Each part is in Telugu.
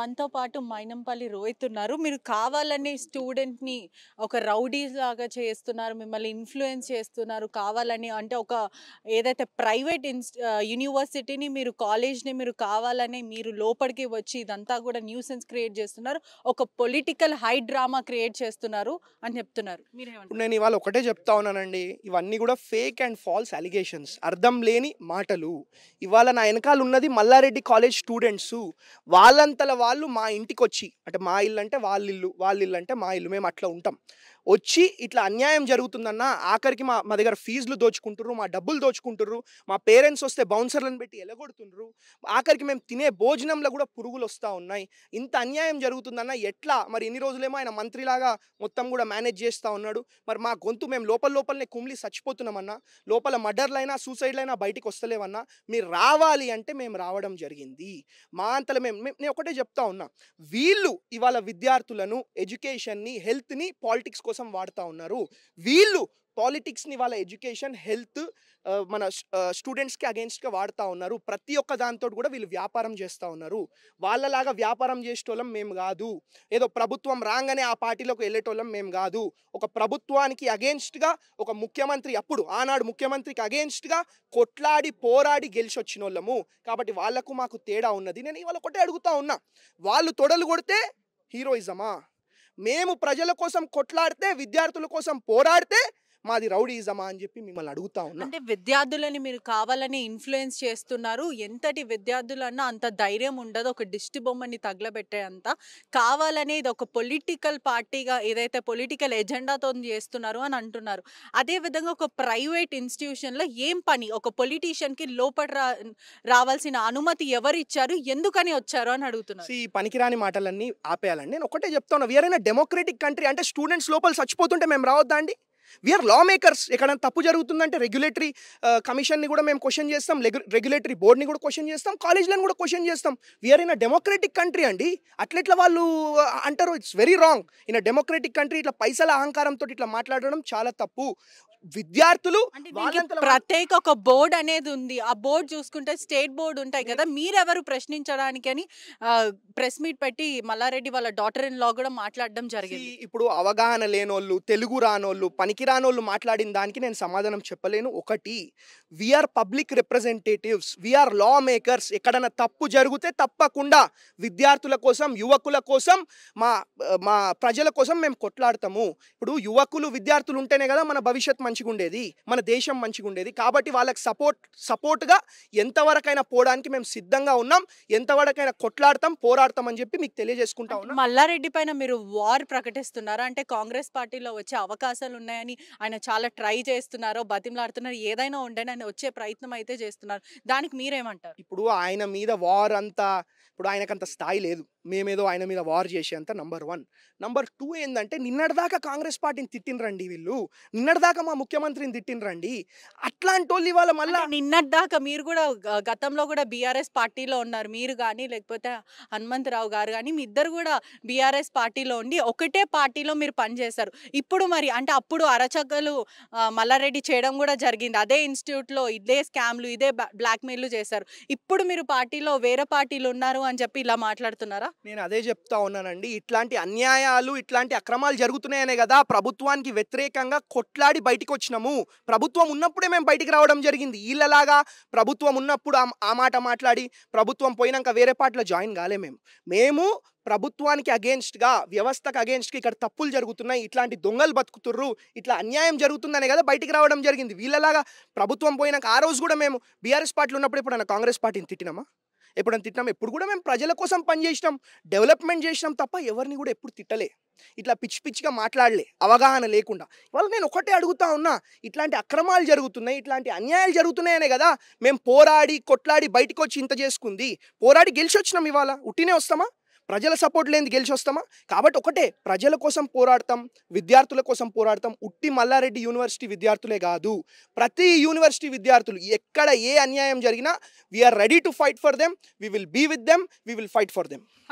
మనతో పాటు మైనంపల్లి రోహిత్ ఉన్నారు. మీరు కావాలని స్టూడెంట్‌ని ఒక రౌడీస్ లాగా చేస్తున్నారు. మిమ్మల్ని ఇన్‌ఫ్లూయెన్స్ చేస్తున్నారు. కావాలని అంటే ఒక ఏదైతే ప్రైవేట్ యూనివర్సిటీని మీరు కాలేజ్‌ని మీరు కావాలని మీరు లోపలికి వచ్చి ఇదంతా కూడా న్యూసెన్స్ క్రియేట్ చేస్తున్నారు. ఒక పొలిటికల్ హై డ్రామా క్రియేట్ చేస్తున్నారు అని చెప్తున్నారు. మీరేమంటారు? నేను ఇవాళ ఒకటే చెప్తా ఉన్నానండి. ఇవన్నీ కూడా ఫేక్ అండ్ ఫాల్స్ అలిగేషన్స్. అర్థం లేని మాటలు. ఇవాళ నా వెనకాల ఉన్నది మల్లారెడ్డి కాలేజ్ స్టూడెంట్సు. వాళ్ళంతల వాళ్ళు మా ఇంటికొచ్చి, అంటే మా ఇల్లు అంటే వాళ్ళ ఇల్లు, వాళ్ళ ఇల్లు అంటే మా ఇల్లు, మేము అట్లా ఉంటాం. వచ్చి ఇట్లా అన్యాయం జరుగుతుందన్న, ఆఖరికి మా మా దగ్గర ఫీజులు దోచుకుంటుర్రు, మా డబ్బులు దోచుకుంటుర్రు, మా పేరెంట్స్ వస్తే బౌన్సర్లను పెట్టి ఎలగొడుతుండ్రు, ఆఖరికి మేము తినే భోజనంలో కూడా పురుగులు వస్తూ ఉన్నాయి. ఇంత అన్యాయం జరుగుతుందన్న ఎట్లా? మరి ఇన్ని రోజులేమో ఆయన మంత్రిలాగా మొత్తం కూడా మేనేజ్ చేస్తూ ఉన్నాడు. మరి మా గొంతు మేము లోపలనే కుమిలి చచ్చిపోతున్నామన్నా, లోపల మర్డర్లైనా సూసైడ్లైనా బయటికి వస్తలేవన్నా, మీరు రావాలి అంటే మేము రావడం జరిగింది. మా అంతలో నేను ఒకటే చెప్తా ఉన్నా, వీళ్ళు ఇవాళ విద్యార్థులను, ఎడ్యుకేషన్ని, హెల్త్ని పాలిటిక్స్ కోసం వాడుతూ ఉన్నారు. వీళ్ళు పాలిటిక్స్ని వాళ్ళ ఎడ్యుకేషన్, హెల్త్, మన స్టూడెంట్స్కి అగేన్స్ట్గా వాడుతూ ఉన్నారు. ప్రతి ఒక్క దాంతో కూడా వీళ్ళు వ్యాపారం చేస్తూ ఉన్నారు. వాళ్ళలాగా వ్యాపారం చేసేటోళ్ళం మేము కాదు. ఏదో ప్రభుత్వం రాగానే ఆ పార్టీలోకి వెళ్ళేటోళ్ళం మేము కాదు. ఒక ప్రభుత్వానికి అగేన్స్ట్గా ఒక ముఖ్యమంత్రి, అప్పుడు ఆనాడు ముఖ్యమంత్రికి అగేన్స్ట్గా కొట్లాడి పోరాడి గెలిచి వచ్చిన వాళ్ళము. కాబట్టి వాళ్లకు మాకు తేడా ఉన్నది. నేను ఇవాళ ఒకటే అడుగుతా ఉన్నా, వాళ్ళు తొడలు కొడితే హీరోయిజమా? మేము ప్రజల కోసం కొట్లాడితే, విద్యార్థుల కోసం పోరాడితే మాది రౌడీయిజమా అని చెప్పి మిమ్మల్ని అడుగుతా ఉన్నా. అంటే విద్యార్థులని మీరు కావాలని ఇన్‌ఫ్లూయెన్స్ చేస్తున్నారు. ఎంతటి విద్యార్థులన్నా అంత ధైర్యం ఉండదు. ఒక దిష్టి బొమ్మని తగలబెట్టేంత. కావాలని ఇది ఒక పొలిటికల్ పార్టీగా ఏదైతే పొలిటికల్ ఎజెండాతోని చేస్తున్నారు అని అంటున్నారు. అదే విధంగా ఒక ప్రైవేట్ ఇన్‌స్టిట్యూషన్‌లో ఏం పని? ఒక పొలిటీషియన్‌కి రావాల్సిన అనుమతి ఎవరిచ్చారు? ఎందుకని వచ్చారు అని అడుగుతున్నారు. ఈ పనికిరాని మాటలన్నీ ఆపేయాలండి. నేను ఒకటే చెప్తా ఉన్నా, we are in a democratic country. అంటే స్టూడెంట్స్ లోపల చచ్చిపోతుంటే మేము రావద్దా అండి? We are lawmakers. ఎక్కడైనా తప్పు జరుగుతుందంటే రెగ్యులేటరీ కమిషన్ని కూడా మేము క్వశ్చన్ చేస్తాం, రెగ్యులేటరీ బోర్డ్ని కూడా క్వశ్చన్ చేస్తాం, కాలేజ్లను కూడా క్వశ్చన్ చేస్తాం. We are in a democratic country అండి. అట్లెట్లా వాళ్ళు అంటారు? It's very wrong. In a democratic country ఇట్లా పైసల అహంకారంతో ఇట్లా మాట్లాడడం చాలా తప్పు. విద్యార్థులు ప్రత్యేక ఒక బోర్డు అనేది ఉంది. ఆ బోర్డు చూసుకుంటే స్టేట్ బోర్డు ఉంటాయి కదా, మీరెవరు ప్రశ్నించడానికి అని ప్రెస్ మీట్ పెట్టి మల్లారెడ్డి వాళ్ళ డాటర్ ఇన్ లా కూడా మాట్లాడడం జరిగింది. ఇప్పుడు అవగాహన లేనోళ్ళు, తెలుగు రానోళ్ళు, పనికిరానోళ్ళు మాట్లాడిన దానికి నేను సమాధానం చెప్పలేను. ఒకటి, we are public representatives, we are lawmakers. ఎక్కడైనా తప్పు జరిగితే తప్పకుండా విద్యార్థుల కోసం, యువకుల కోసం, మా మా ప్రజల కోసం మేము కొట్లాడతాము. ఇప్పుడు యువకులు, విద్యార్థులు ఉంటేనే కదా మన భవిష్యత్ మంచిగా ఉండేది, మన దేశం మంచిగా ఉండేది. కాబట్టి వాళ్ళకి సపోర్ట్గా ఎంతవరకైనా పోవడానికి మేము సిద్ధంగా ఉన్నాం, ఎంతవరకైనా కొట్లాడతాం, పోరాడతాం అని చెప్పి మీకు తెలియజేసుకుంటా ఉన్నాం. మల్లారెడ్డి పైన మీరు వార్ ప్రకటిస్తున్నారా? అంటే కాంగ్రెస్ పార్టీలో వచ్చే అవకాశాలు ఉన్నాయని ఆయన చాలా ట్రై చేస్తున్నారో, బతిమలాడుతున్నారు, ఏదైనా ఉండని ఆయన వచ్చే ప్రయత్నం అయితే చేస్తున్నారు. దానికి మీరేమంటారు? ఇప్పుడు ఆయన మీద వార్ అంతా, ఇప్పుడు ఆయనకంత స్థాయి లేదు. మేమేదో ఆయన మీద వార్ చేసేంత. నంబర్ 1. నంబర్ 2 ఏంటంటే, నిన్నటిదాకా కాంగ్రెస్ పార్టీని తిట్టినరండి వీళ్ళు. నిన్నటిదాకా మా ముఖ్యమంత్రిని తిట్టినరండి. అట్లాంటి వాళ్ళు ఇవాళ మళ్ళీ నిన్నటిదాకా మీరు కూడా గతంలో కూడా బీఆర్ఎస్ పార్టీలో ఉన్నారు. మీరు కానీ లేకపోతే హనుమంతరావు గారు కానీ, మీ ఇద్దరు కూడా బీఆర్ఎస్ పార్టీలో ఉండి ఒకటే పార్టీలో మీరు పనిచేశారు. ఇప్పుడు మరి అంటే అప్పుడు అరచకలు మల్లారెడ్డి చేయడం కూడా జరిగింది. అదే ఇన్స్టిట్యూట్లో ఇదే స్కామ్లు, ఇదే బ్లాక్మెయిల్లు చేశారు. ఇప్పుడు మీరు పార్టీలో వేరే పార్టీలు ఉన్నారు అని చెప్పి ఇలా మాట్లాడుతున్నారా? నేను అదే చెప్తా ఉన్నానండి. ఇట్లాంటి అన్యాయాలు, ఇట్లాంటి అక్రమాలు జరుగుతున్నాయనే కదా ప్రభుత్వానికి వ్యతిరేకంగా కొట్లాడి బయటికి వచ్చినాము. ప్రభుత్వం ఉన్నప్పుడే మేము బయటికి రావడం జరిగింది. వీళ్ళలాగా ప్రభుత్వం ఉన్నప్పుడు ఆ మాట మాట్లాడి ప్రభుత్వం పోయినాక వేరే పార్టీలో జాయిన్ కాలే. మేము ప్రభుత్వానికి అగేన్స్ట్గా, వ్యవస్థకు అగేన్స్ట్గా ఇక్కడ తప్పులు జరుగుతున్నాయి, ఇట్లాంటి దొంగలు బతుకుతుర్రు, ఇట్లా అన్యాయం జరుగుతుందనే కదా బయటికి రావడం జరిగింది. వీళ్ళలాగా ప్రభుత్వం పోయినాక ఆ రోజు కూడా మేము బీఆర్ఎస్ పార్టీలో ఉన్నప్పుడు ఎప్పుడైనా కాంగ్రెస్ పార్టీని తిట్టినామా? ఎప్పుడైనా తిట్టినాం? ఎప్పుడు కూడా మేము ప్రజల కోసం పనిచేసినాం, డెవలప్మెంట్ చేసినాం తప్ప ఎవరిని కూడా ఎప్పుడు తిట్టలే, ఇట్లా పిచ్చిగా మాట్లాడలే అవగాహన లేకుండా. ఇవాళ నేను ఒకటే అడుగుతా ఉన్నా, ఇట్లాంటి అక్రమాలు జరుగుతున్నాయి, ఇట్లాంటి అన్యాయాలు జరుగుతున్నాయనే కదా మేము పోరాడి కొట్లాడి బయటకు వచ్చి ఇంత చేసుకుంది. పోరాడి గెలిచి వచ్చినాం. ఇవాళ ఉట్టినే వస్తామా? ప్రజల సపోర్ట్ లేనిది గెలిచి వస్తామా? కాబట్టి ఒకటే, ప్రజల కోసం పోరాడతాం, విద్యార్థుల కోసం పోరాడతాం. ఉట్టి మల్లారెడ్డి యూనివర్సిటీ విద్యార్థులే కాదు, ప్రతి యూనివర్సిటీ విద్యార్థులు ఎక్కడ ఏ అన్యాయం జరిగినా we are ready to fight for them, we will be with them, we will fight for them.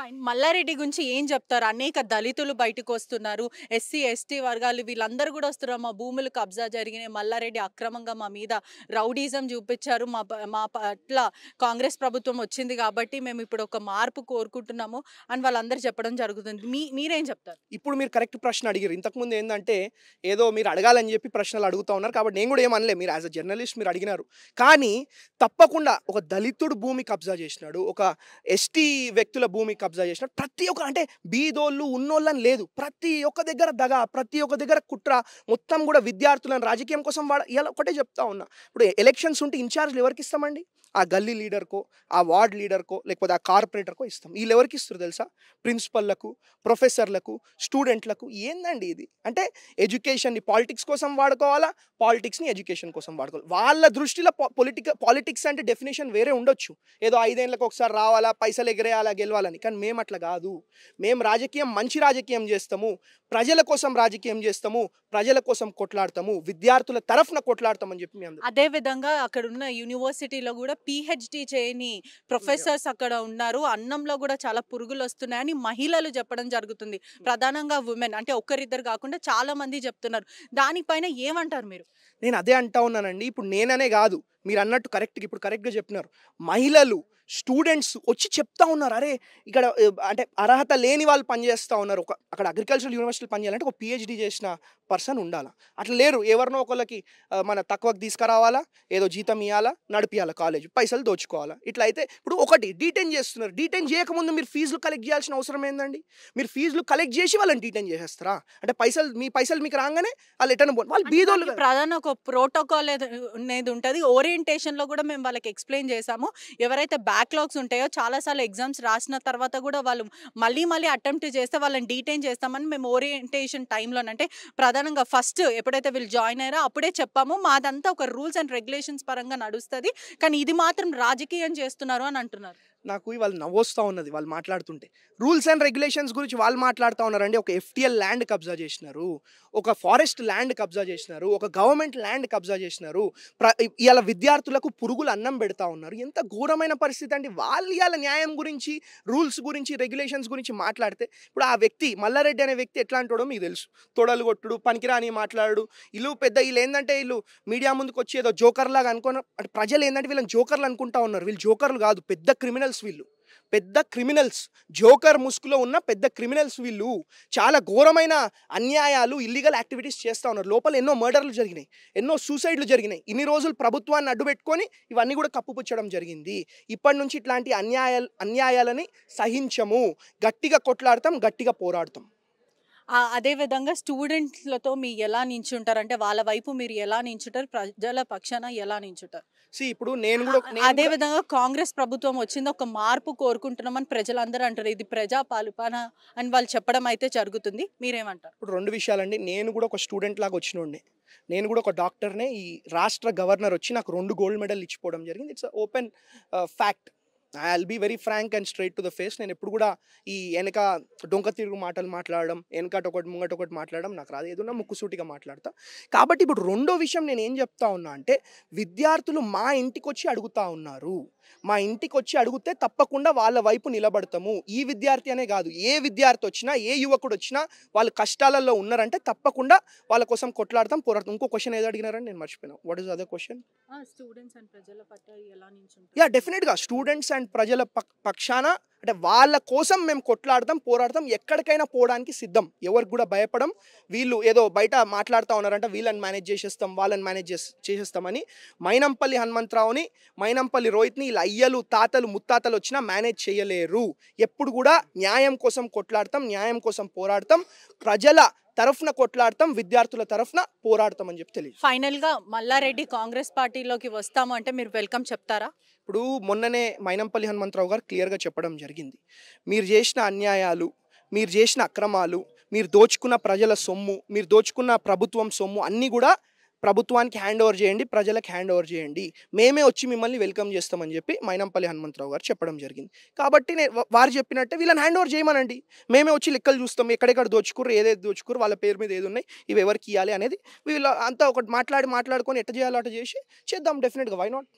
Mallareddy గురించి ఏం చెప్తారు? అనేక దళితులు బయటకు వస్తున్నారు, ఎస్సీ ఎస్టీ వర్గాలు వీళ్ళందరూ కూడా వస్తున్నారు. మా భూములు కబ్జా జరిగినాయి, మల్లారెడ్డి అక్రమంగా మా మీద రౌడీజం చూపించారు, మా పట్ల కాంగ్రెస్ ప్రభుత్వం వచ్చింది కాబట్టి మేము ఇప్పుడు ఒక మార్పు కోరుకుంటున్నాము అని వాళ్ళందరూ చెప్పడం జరుగుతుంది. మీరేం చెప్తారు? ఇప్పుడు మీరు కరెక్ట్ ప్రశ్న అడిగారు. ఇంతకుముందు ఏందంటే ఏదో మీరు అడగాలని చెప్పి ప్రశ్నలు అడుగుతా ఉన్నారు. కాబట్టి నేను కూడా ఏమనలే. మీరు యాజ్ అ జర్నలిస్ట్ మీరు అడిగినారు. కానీ తప్పకుండా ఒక దళితుడు భూమి కబ్జా చేసినాడు. ఒక ఎస్టీ వ్యక్తుల భూమి కబ్జా చేసినాడు. ప్రతి ఒక్క అంటే బీదోళ్ళు ఉన్నోళ్ళని లేదు. ప్రతి ఒక్క దగ్గర దగ, ప్రతి ఒక్క దగ్గర కుట్ర, మొత్తం కూడా విద్యార్థులను రాజకీయం కోసం ఇలా ఒకటే చెప్తా ఉన్నా. ఇప్పుడు ఎలక్షన్స్ ఉంటే ఇన్ఛార్జ్లు ఎవరికి ఇస్తామండి? ఆ గల్లీ లీడర్కో, ఆ వార్డ్ లీడర్కో, లేకపోతే ఆ కార్పొరేటర్కో ఇస్తాం. వీళ్ళు ఎవరికి ఇస్తారు తెలుసా? ప్రిన్సిపల్లకు, ప్రొఫెసర్లకు, స్టూడెంట్లకు. ఏందండి ఇది? అంటే ఎడ్యుకేషన్ని పాలిటిక్స్ కోసం వాడుకోవాలా, పాలిటిక్స్ని ఎడ్యుకేషన్ కోసం వాడుకోవాలి. వాళ్ళ దృష్టిలో పాలిటిక్స్ అంటే డెఫినేషన్ వేరే ఉండొచ్చు. ఏదో 5 ఏళ్ళకి ఒకసారి రావాలా, పైసలు ఎగరేయాలా, గెలవాలని. కానీ మేము అట్లా కాదు. మేము రాజకీయం మంచి రాజకీయం చేస్తాము, ప్రజల కోసం రాజకీయం చేస్తాము, ప్రజల కోసం కొట్లాడతాము, విద్యార్థుల తరఫున కొట్లాడతామని చెప్పి మేము. అదే విధంగా అక్కడ ఉన్న యూనివర్సిటీలో కూడా పిహెచ్డి చేయని ప్రొఫెసర్స్ అక్కడ ఉన్నారు. అన్నంలో కూడా చాలా పురుగులు వస్తున్నాయని మహిళలు చెప్పడం జరుగుతుంది. ప్రధానంగా ఉమెన్, అంటే ఒక్కరిద్దరు కాకుండా చాలా మంది చెప్తున్నారు. దానిపైన ఏమంటారు మీరు? నేను అదే అంటా ఉన్నానండి. ఇప్పుడు నేననే కాదు, మీరు అన్నట్టు ఇప్పుడు కరెక్ట్గా చెప్పినారు. మహిళలు, స్టూడెంట్స్ వచ్చి చెప్తా ఉన్నారు, అరే ఇక్కడ అంటే అర్హత లేని వాళ్ళు పనిచేస్తూ ఉన్నారు. అక్కడ అగ్రికల్చరల్ యూనివర్సిటీలు పనిచేయాలంటే ఒక పిహెచ్డి చేసిన పర్సన్ ఉండాలా. అట్లా లేరు. ఎవరినో ఒకళ్ళకి మన తక్కువకి తీసుకురావాలా, ఏదో జీతం ఇవ్వాలా, నడిపియాలా, కాలేజ్ పైసలు దోచుకోవాలా. ఇట్లా అయితే ఇప్పుడు ఒకటి డీటైన్ చేస్తున్నారు. డీటైన్ చేయకముందు మీరు ఫీజులు కలెక్ట్ చేయాల్సిన అవసరం ఏందండి? మీరు ఫీజులు కలెక్ట్ చేసి వాళ్ళని డీటైన్ చేసేస్తారా? అంటే మీ పైసలు మీకు రాగానే వాళ్ళు ఎటన వాళ్ళు బీదోళ్ళు. ప్రధాన ఒక ప్రోటోకాల్ అనేది ఉంటుంది. ఓరియంటేషన్లో కూడా మేము వాళ్ళకి ఎక్స్ప్లెయిన్ చేసాము. ఎవరైతే బ్యాక్లాగ్స్ ఉంటాయో చాలాసార్లు ఎగ్జామ్స్ రాసిన తర్వాత కూడా వాళ్ళు మళ్ళీ అటెంప్ట్ చేస్తే వాళ్ళని డీటైన్ చేస్తామని మేము ఓరియంటేషన్ టైంలో, అంటే ప్రధానంగా ఫస్ట్ ఎప్పుడైతే వీళ్ళు జాయిన్ అయ్యారో అప్పుడే చెప్పాము. మాదంతా ఒక రూల్స్ అండ్ రెగ్యులేషన్స్ పరంగా నడుస్తుంది, కానీ ఇది మాత్రం రాజకీయం చేస్తున్నారు అని అంటున్నారు. నాకు ఇవాళ నవ్వొస్తూ ఉన్నది వాళ్ళు మాట్లాడుతుంటే. రూల్స్ అండ్ రెగ్యులేషన్స్ గురించి వాళ్ళు మాట్లాడుతూ ఉన్నారండి. ఒక ఎఫ్టీఎల్ ల్యాండ్ కబ్జా చేసినారు, ఒక ఫారెస్ట్ ల్యాండ్ కబ్జా చేసినారు, ఒక గవర్నమెంట్ ల్యాండ్ కబ్జా చేసినారు. ఇవాళ విద్యార్థులకు పురుగులు అన్నం పెడతా ఉన్నారు. ఎంత ఘోరమైన పరిస్థితి అండి. వాళ్ళు ఇవాళ న్యాయం గురించి, రూల్స్ గురించి, రెగ్యులేషన్స్ గురించి మాట్లాడితే, ఇప్పుడు ఆ వ్యక్తి మల్లారెడ్డి అనే వ్యక్తి ఎట్లాంటోడో మీకు తెలుసు. తొడలు కొట్టుడు, పనికిరాని మాట్లాడు. వీళ్ళు ఏంటంటే వీళ్ళు మీడియా ముందుకు వచ్చి ఏదో జోకర్ లాగా అనుకున్న, అంటే ప్రజలు ఏంటంటే వీళ్ళని జోకర్లు అనుకుంటా ఉన్నారు. వీళ్ళు జోకర్లు కాదు, పెద్ద క్రిమినల్స్. వీళ్ళు పెద్ద క్రిమినల్స్, జోకర్ ముసుగులో ఉన్న పెద్ద క్రిమినల్స్. వీళ్ళు చాలా ఘోరమైన అన్యాయాలు, ఇల్లీగల్ యాక్టివిటీస్ చేస్తూ ఉన్నారు. లోపల ఎన్నో మర్డర్లు జరిగినాయి, ఎన్నో సూసైడ్లు జరిగినాయి. ఇన్ని రోజులు ప్రభుత్వాన్ని అడ్డుపెట్టుకొని ఇవన్నీ కూడా కప్పుపుచ్చడం జరిగింది. ఇప్పటి నుంచి ఇట్లాంటి అన్యాయాలని సహించము, గట్టిగా కొట్లాడతాం, గట్టిగా పోరాడతాం. అదేవిధంగా స్టూడెంట్లతో మీరు ఎలా నించుంటారు? అంటే వాళ్ళ వైపు మీరు ఎలా నించుంటారు? ప్రజల పక్షాన ఎలా నించుంటారు? ఇప్పుడు నేను కూడా అదే విధంగా కాంగ్రెస్ ప్రభుత్వం వచ్చింది, ఒక మార్పు కోరుకుంటున్నామని ప్రజలందరూ అంటారు. ఇది ప్రజా పాలన అని వాళ్ళు చెప్పడం అయితే జరుగుతుంది. మీరేమంటారు? ఇప్పుడు 2 విషయాలండి. నేను కూడా ఒక స్టూడెంట్ లాగా వచ్చినోడిని. నేను కూడా ఒక డాక్టర్నే. ఈ రాష్ట్ర గవర్నర్ వచ్చి నాకు 2 గోల్డ్ మెడల్ ఇచ్చిపోవడం జరిగింది. It's open fact. I'll be very frank and straight to the face. నేను ఎప్పుడు కూడా ఈ వెనక డొంక తిరుగు మాటలు మాట్లాడడం, వెనకట ఒకటి ముంగట ఒకటి మాట్లాడడం నాకు రాదు. ఏదన్నా ముక్కుసూటిగా మాట్లాడతా. కాబట్టి ఇప్పుడు రెండో విషయం నేను ఏం చెప్తా ఉన్నా అంటే, విద్యార్థులు మా ఇంటికి వచ్చి అడుగుతా ఉన్నారు. మా ఇంటికి వచ్చి అడిగితే తప్పకుండా వాళ్ళ వైపు నిలబడతాము. ఈ విద్యార్థి అనే కాదు, ఏ విద్యార్థి వచ్చినా, ఏ యువకుడు వచ్చినా వాళ్ళు కష్టాలలో ఉన్నారంటే తప్పకుండా వాళ్ళ కోసం కొట్లాడతాం, పోరాడతాం. ఇంకో క్వశ్చన్ ఏదో అడిగినారని నేను మర్చిపోయినా. What is other question? Students and ప్రజల పట్ల ఎలా నించుంటారు? యా, డెఫినెట్గా స్టూడెంట్స్ అండ్ ప్రజల పక్షాన, అంటే వాళ్ళ కోసం మేము కొట్లాడతాం, పోరాడతాం, ఎక్కడికైనా పోవడానికి సిద్ధం. ఎవరికి కూడా భయపడం. వీళ్ళు ఏదో బయట మాట్లాడుతూ ఉన్నారంటే వీళ్ళని మేనేజ్ చేసేస్తాం, వాళ్ళని మేనేజ్ చేసేస్తామని మైనంపల్లి హనుమంతరావుని, మైనంపల్లి రోహిత్ని ఇలా అయ్యలు, తాతలు, ముత్తాతలు వచ్చినా మేనేజ్ చేయలేరు. ఎప్పుడు కూడా న్యాయం కోసం కొట్లాడతాం, న్యాయం కోసం పోరాడతాం, ప్రజల తరఫున కొట్లాడతాం, విద్యార్థుల తరఫున పోరాడతాం అని చెప్పి తెలియదు. ఫైనల్గా మల్లారెడ్డి కాంగ్రెస్ పార్టీలోకి వస్తాము అంటే మీరు వెల్కమ్ చెప్తారా? ఇప్పుడు మొన్ననే మైనంపల్లి హనుమంతరావు గారు క్లియర్గా చెప్పడం జరిగింది. మీరు చేసిన అన్యాయాలు, మీరు చేసిన అక్రమాలు, మీరు దోచుకున్న ప్రజల సొమ్ము, మీరు దోచుకున్న ప్రభుత్వం సొమ్ము అన్నీ కూడా ప్రభుత్వానికి హ్యాండ్ ఓవర్ చేయండి, ప్రజలకు హ్యాండ్ ఓవర్ చేయండి, మేమే వచ్చి మిమ్మల్ని వెల్కమ్ చేస్తామని చెప్పి మైనంపల్లి హనుమంతరావు గారు చెప్పడం జరిగింది. కాబట్టి వారు చెప్పినట్టే వీళ్ళని హ్యాండ్ ఓవర్ చేయమనండి, మేమే వచ్చి లెక్కలు చూస్తాం, ఎక్కడెక్కడ దోచుకుర్రు, ఏదైతే దోచుకుర్రు, వాళ్ళ పేరు మీద ఏది ఉన్నాయి, ఇవి ఎవరికి ఇవ్వాలి అనేది వీళ్ళు అంతా ఒకటి మాట్లాడుకొని ఎట్ట చేయాలో అట్ట చేసి చేద్దాం. డెఫినెట్గా, వై నాట్.